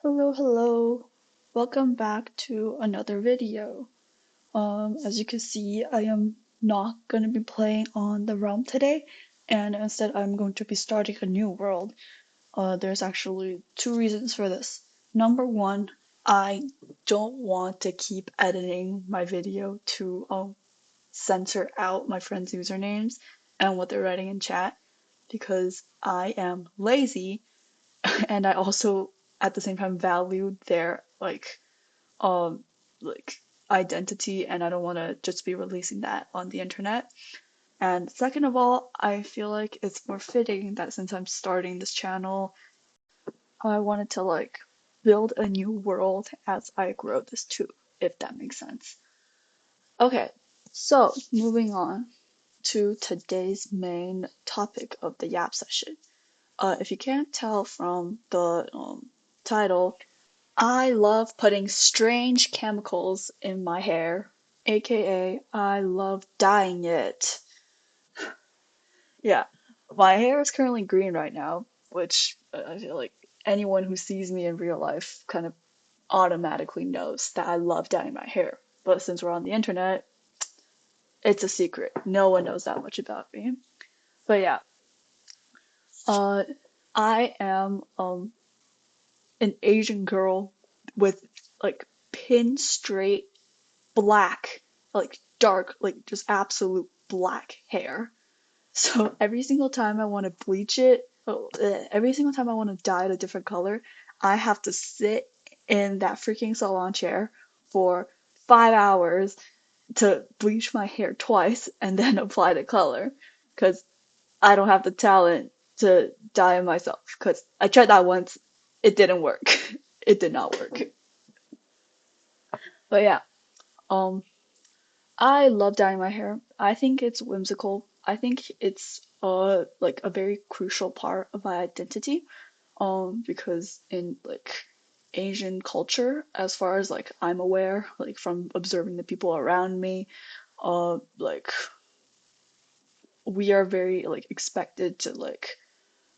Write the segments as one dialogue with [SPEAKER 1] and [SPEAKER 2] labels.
[SPEAKER 1] Hello, hello. Welcome back to another video. As you can see, I am not going to be playing on the realm today, and instead I'm going to be starting a new world. There's actually two reasons for this. Number one, I don't want to keep editing my video to censor out my friends' usernames and what they're writing in chat because I am lazy and I also at the same time valued their um like identity and I don't want to just be releasing that on the internet. And second of all, I feel like it's more fitting that since I'm starting this channel, I wanted to build a new world as I grow this too, if that makes sense. Okay, so moving on to today's main topic of the Yap session. If you can't tell from the title, I love putting strange chemicals in my hair, aka I love dyeing it. Yeah, my hair is currently green right now, which I feel like anyone who sees me in real life kind of automatically knows that I love dyeing my hair. But since we're on the internet, it's a secret. No one knows that much about me. But yeah, uh, I am an Asian girl with pin straight black, dark, just absolute black hair. So every single time I want to bleach it, every single time I want to dye it a different color, I have to sit in that freaking salon chair for 5 hours to bleach my hair twice and then apply the color because I don't have the talent to dye it myself because I tried that once, it didn't work. It did not work. But yeah, um, I love dyeing my hair. I think it's whimsical. I think it's like a very crucial part of my identity. Because in Asian culture, as far as I'm aware, from observing the people around me, like we are very expected to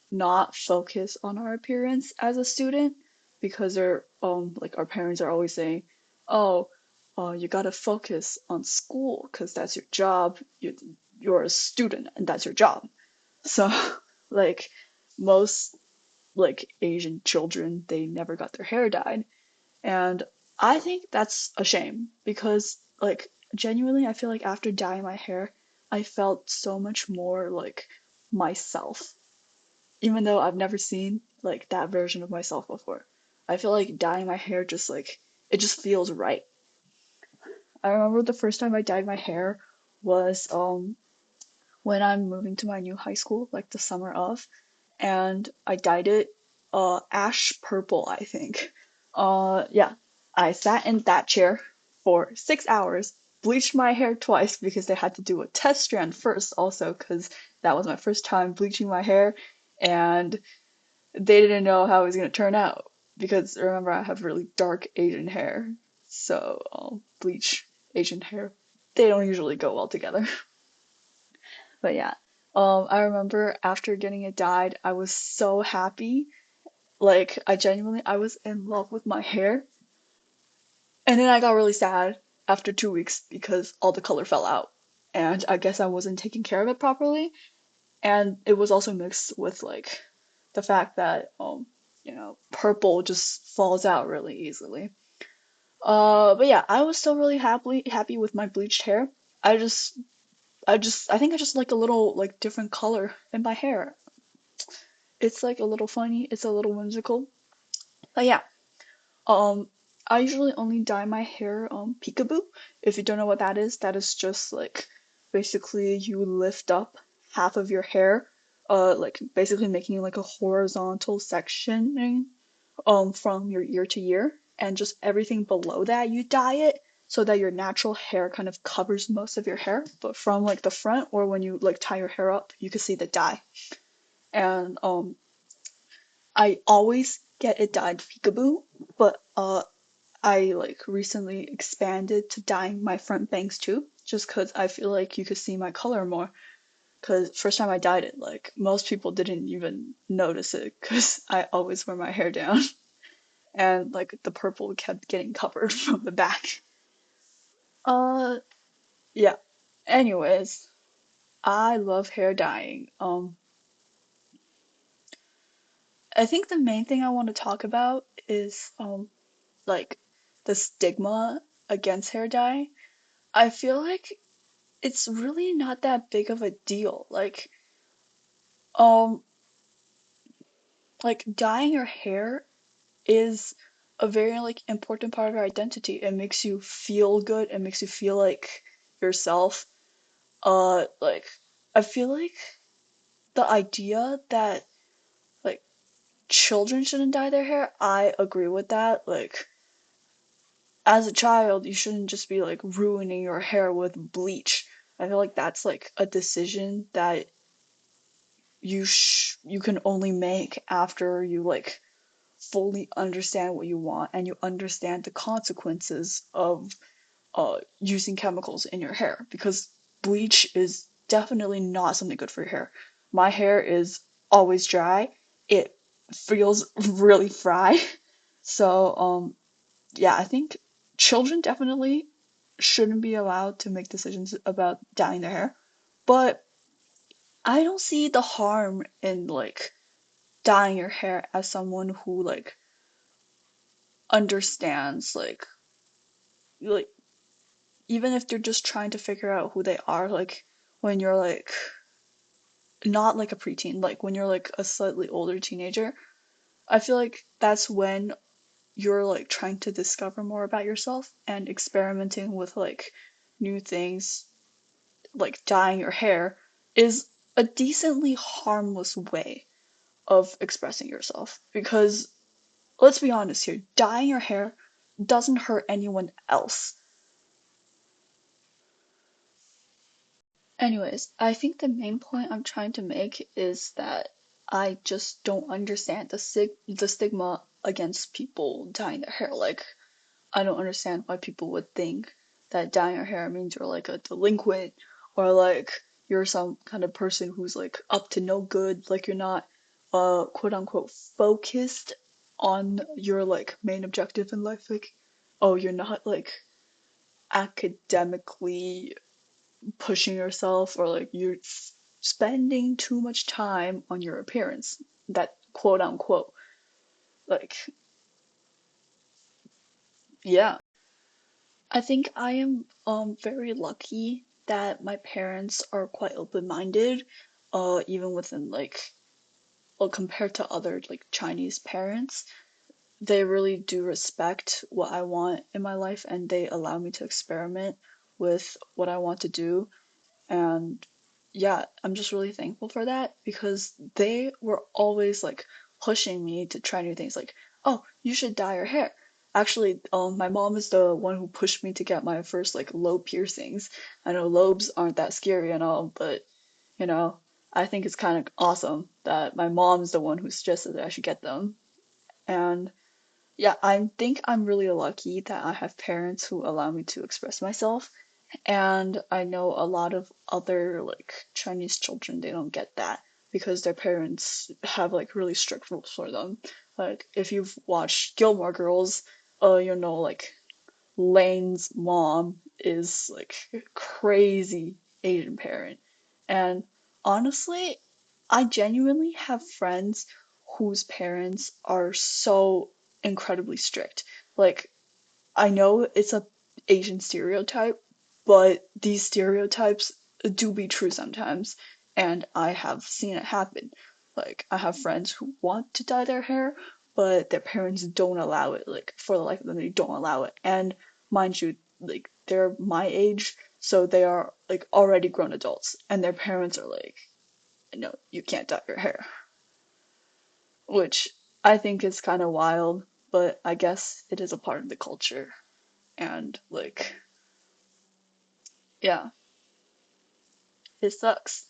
[SPEAKER 1] not focus on our appearance as a student because our parents are always saying, "Oh, you gotta focus on school because that's your job. You're a student and that's your job." So like most Asian children, they never got their hair dyed, and I think that's a shame because genuinely I feel like after dyeing my hair, I felt so much more like myself even though I've never seen that version of myself before. I feel like dyeing my hair just it just feels right. I remember the first time I dyed my hair was when I'm moving to my new high school, like the summer of, and I dyed it ash purple, I think. Yeah, I sat in that chair for 6 hours, bleached my hair twice because they had to do a test strand first, also because that was my first time bleaching my hair, and they didn't know how it was going to turn out because remember I have really dark Asian hair, so bleach Asian hair they don't usually go well together. But yeah, I remember after getting it dyed, I was so happy. I was in love with my hair, and then I got really sad after 2 weeks because all the color fell out, and I guess I wasn't taking care of it properly, and it was also mixed with the fact that purple just falls out really easily. But yeah, I was still really happy with my bleached hair. I just I think I just like a little different color in my hair. It's like a little funny, it's a little whimsical. But yeah, um I usually only dye my hair peekaboo. If you don't know what that is just basically you lift up half of your hair, basically making like a horizontal section from your ear to ear, and just everything below that you dye it so that your natural hair kind of covers most of your hair, but from the front or when you tie your hair up, you can see the dye. And I always get it dyed peekaboo, but I recently expanded to dyeing my front bangs too, just 'cause I feel like you could see my color more. 'Cause first time I dyed it, most people didn't even notice it 'cause I always wear my hair down. and like the purple kept getting covered from the back. Uh, yeah. Anyways, I love hair dyeing. I think the main thing I want to talk about is like the stigma against hair dye. I feel like it's really not that big of a deal. Um, like dyeing your hair is a very like important part of your identity. It makes you feel good. It makes you feel like yourself. Like I feel like the idea that like children shouldn't dye their hair, I agree with that. Like as a child, you shouldn't just be like ruining your hair with bleach. I feel like that's like a decision that you can only make after you like fully understand what you want and you understand the consequences of using chemicals in your hair because bleach is definitely not something good for your hair. My hair is always dry. It feels really fried. So, yeah, I think children definitely shouldn't be allowed to make decisions about dyeing their hair. But I don't see the harm in like dyeing your hair as someone who like understands like even if they're just trying to figure out who they are, like when you're like not like a preteen, like when you're like a slightly older teenager, I feel like that's when you're like trying to discover more about yourself and experimenting with like new things, like dyeing your hair is a decently harmless way of expressing yourself. Because let's be honest here, dyeing your hair doesn't hurt anyone else. Anyways, I think the main point I'm trying to make is that I just don't understand the stigma against people dyeing their hair. Like, I don't understand why people would think that dyeing your hair means you're like a delinquent or like you're some kind of person who's like up to no good, like you're not quote unquote focused on your like main objective in life. Like, oh, you're not like academically pushing yourself or like you're spending too much time on your appearance. That quote unquote. Like, yeah. I think I am very lucky that my parents are quite open-minded, even within like well, compared to other like Chinese parents. They really do respect what I want in my life and they allow me to experiment with what I want to do. And yeah, I'm just really thankful for that because they were always like pushing me to try new things like, oh, you should dye your hair. Actually, my mom is the one who pushed me to get my first like lobe piercings. I know lobes aren't that scary and all, but you know, I think it's kind of awesome that my mom's the one who suggested that I should get them. And yeah, I think I'm really lucky that I have parents who allow me to express myself and I know a lot of other like Chinese children, they don't get that because their parents have like really strict rules for them. Like if you've watched Gilmore Girls, you know like Lane's mom is like a crazy Asian parent. And honestly, I genuinely have friends whose parents are so incredibly strict. Like I know it's a Asian stereotype, but these stereotypes do be true sometimes, and I have seen it happen. Like I have friends who want to dye their hair, but their parents don't allow it. Like for the life of them, they don't allow it. And mind you, like they're my age, so they are like already grown adults, and their parents are like, no, you can't dye your hair, which I think is kind of wild, but I guess it is a part of the culture. And like yeah, it sucks.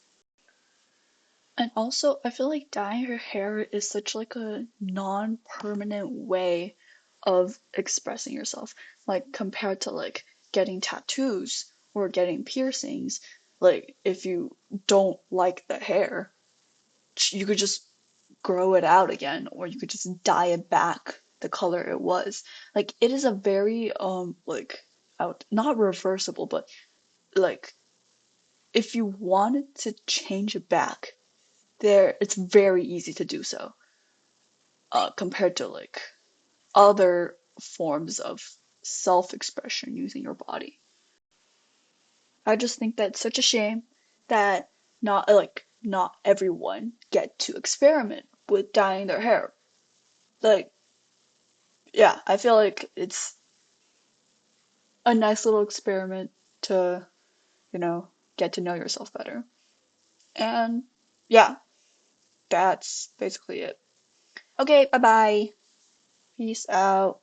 [SPEAKER 1] And also, I feel like dyeing your hair is such like a non-permanent way of expressing yourself. Like compared to like getting tattoos or getting piercings. Like if you don't like the hair, you could just grow it out again or you could just dye it back the color it was. Like it is a very like out not reversible, but like if you wanted to change it back, there it's very easy to do so. Compared to like other forms of self-expression using your body. I just think that's such a shame that not everyone get to experiment with dyeing their hair. Like, yeah, I feel like it's a nice little experiment to, you know, get to know yourself better. And yeah, that's basically it. Okay, bye bye. Peace out.